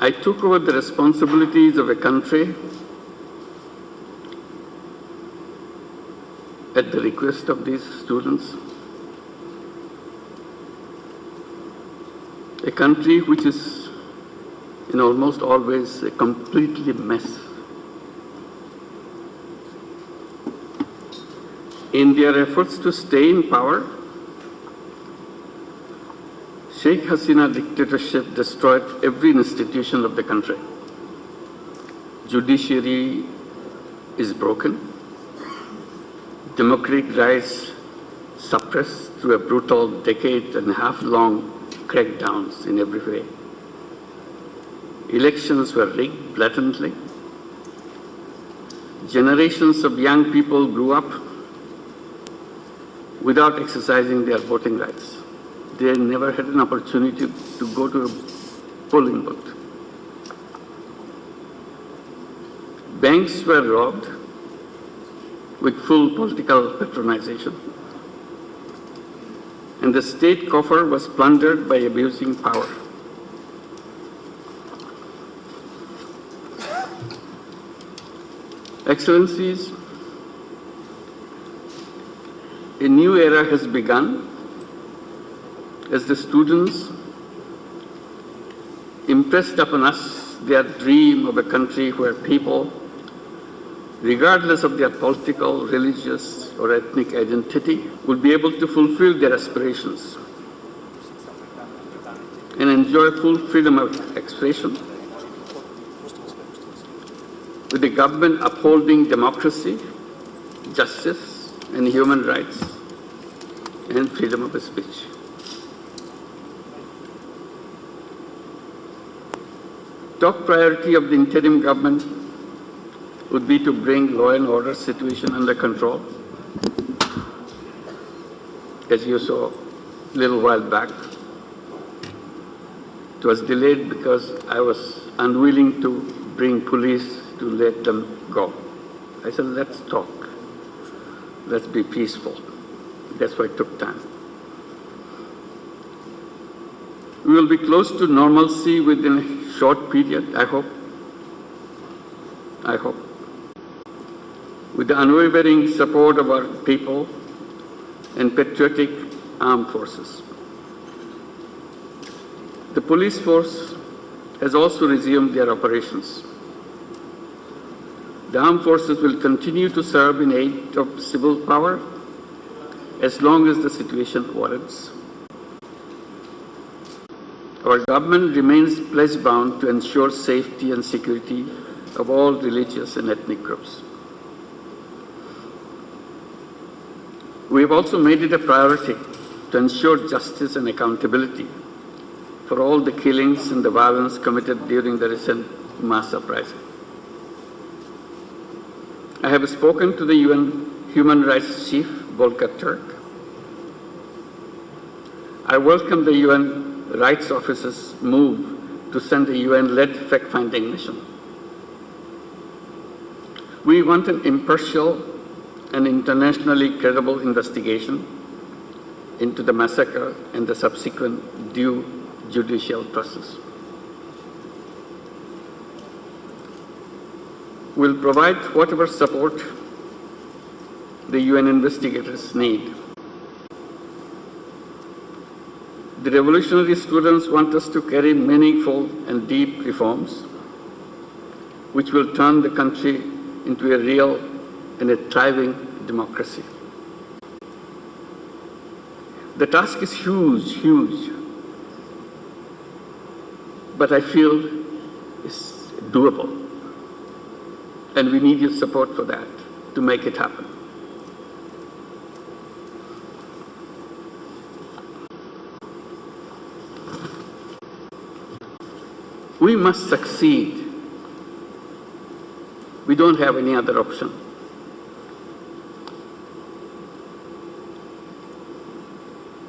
I took over the responsibilities of a country at the request of these students. A country which is in almost always a completely mess. In their efforts to stay in power, Sheikh Hasina dictatorship destroyed every institution of the country. Judiciary is broken. Democratic rights suppressed through a brutal decade-and-a-half-long crackdowns in every way. Elections were rigged blatantly. Generations of young people grew up without exercising their voting rights. They never had an opportunity to go to a polling booth. Banks were robbed with full political patronization. And the state coffer was plundered by abusing power. Excellencies, a new era has begun as the students impressed upon us their dream of a country where people, regardless of their political, religious, or ethnic identity, will be able to fulfill their aspirations and enjoy full freedom of expression, with the government upholding democracy, justice, and human rights, and freedom of speech. Top priority of the interim government would be to bring law and order situation under control. As you saw a little while back, it was delayed because I was unwilling to bring police to let them go. I said, let's talk. Let's be peaceful. That's why it took time. We will be close to normalcy within a short period, I hope. I hope. With the unwavering support of our people and patriotic armed forces. The police force has also resumed their operations. The armed forces will continue to serve in aid of civil power as long as the situation warrants. Our government remains pledge-bound to ensure safety and security of all religious and ethnic groups. We have also made it a priority to ensure justice and accountability for all the killings and the violence committed during the recent mass uprising. I have spoken to the UN Human Rights Chief, Volker Turk. I welcome the UN Rights Office's move to send a UN-led fact-finding mission. We want an impartial and internationally credible investigation into the massacre and the subsequent due judicial process. We'll provide whatever support the UN investigators need. The revolutionary students want us to carry meaningful and deep reforms which will turn the country into a real and a thriving democracy. The task is huge, huge, but I feel it's doable. And we need your support for that, to make it happen. We must succeed. We don't have any other option.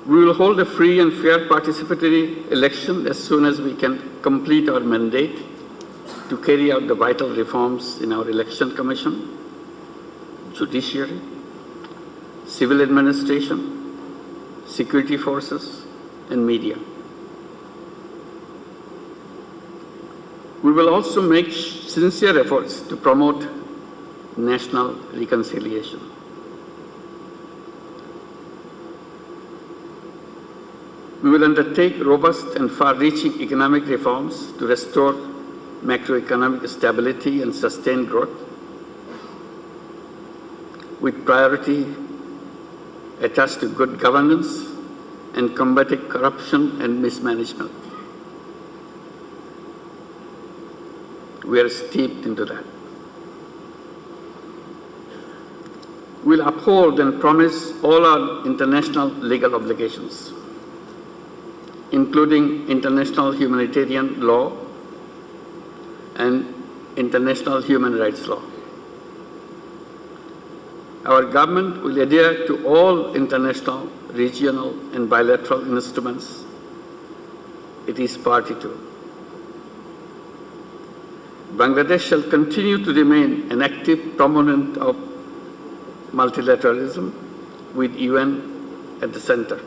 We will hold a free and fair participatory election as soon as we can complete our mandate to carry out the vital reforms in our election commission, judiciary, civil administration, security forces, and media. We will also make sincere efforts to promote national reconciliation. We will undertake robust and far-reaching economic reforms to restore macroeconomic stability and sustain growth, with priority attached to good governance and combating corruption and mismanagement. We are steeped into that. We'll uphold and promise all our international legal obligations, including international humanitarian law and international human rights law. Our government will adhere to all international, regional, and bilateral instruments it is party to. Bangladesh shall continue to remain an active proponent of multilateralism with UN at the center.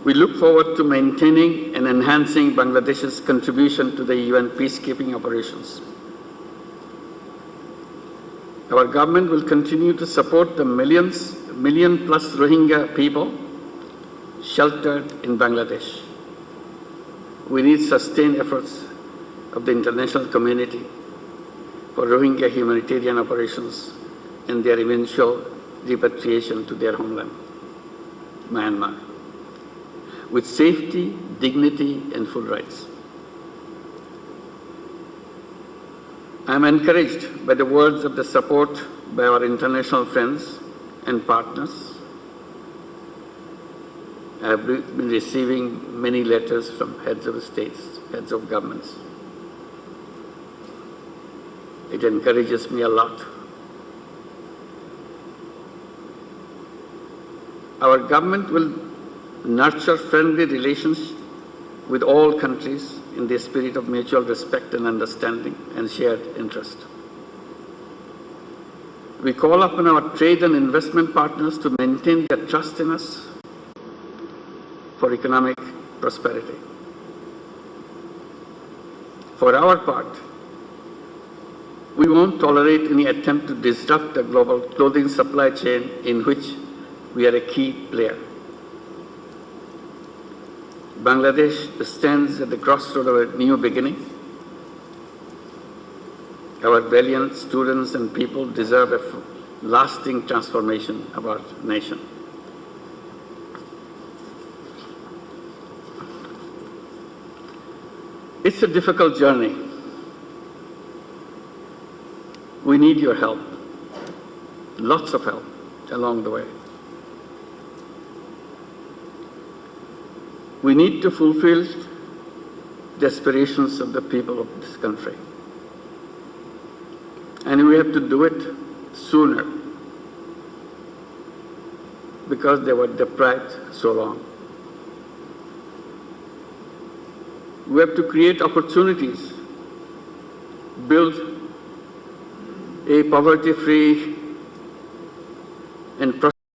We look forward to maintaining and enhancing Bangladesh's contribution to the UN peacekeeping operations. Our government will continue to support the million plus Rohingya people sheltered in Bangladesh. We need sustained efforts of the international community for Rohingya humanitarian operations and their eventual repatriation to their homeland, Myanmar, with safety, dignity, and full rights. I am encouraged by the words of the support by our international friends and partners. I have been receiving many letters from heads of states, heads of governments. It encourages me a lot. Our government will nurture friendly relations with all countries in the spirit of mutual respect and understanding and shared interest. We call upon our trade and investment partners to maintain their trust in us for economic prosperity. For our part, we won't tolerate any attempt to disrupt the global clothing supply chain in which we are a key player. Bangladesh stands at the crossroad of a new beginning. Our valiant students and people deserve a lasting transformation of our nation. It's a difficult journey. We need your help, lots of help along the way. We need to fulfill the aspirations of the people of this country. And we have to do it sooner because they were deprived so long. We have to create opportunities, build a poverty-free and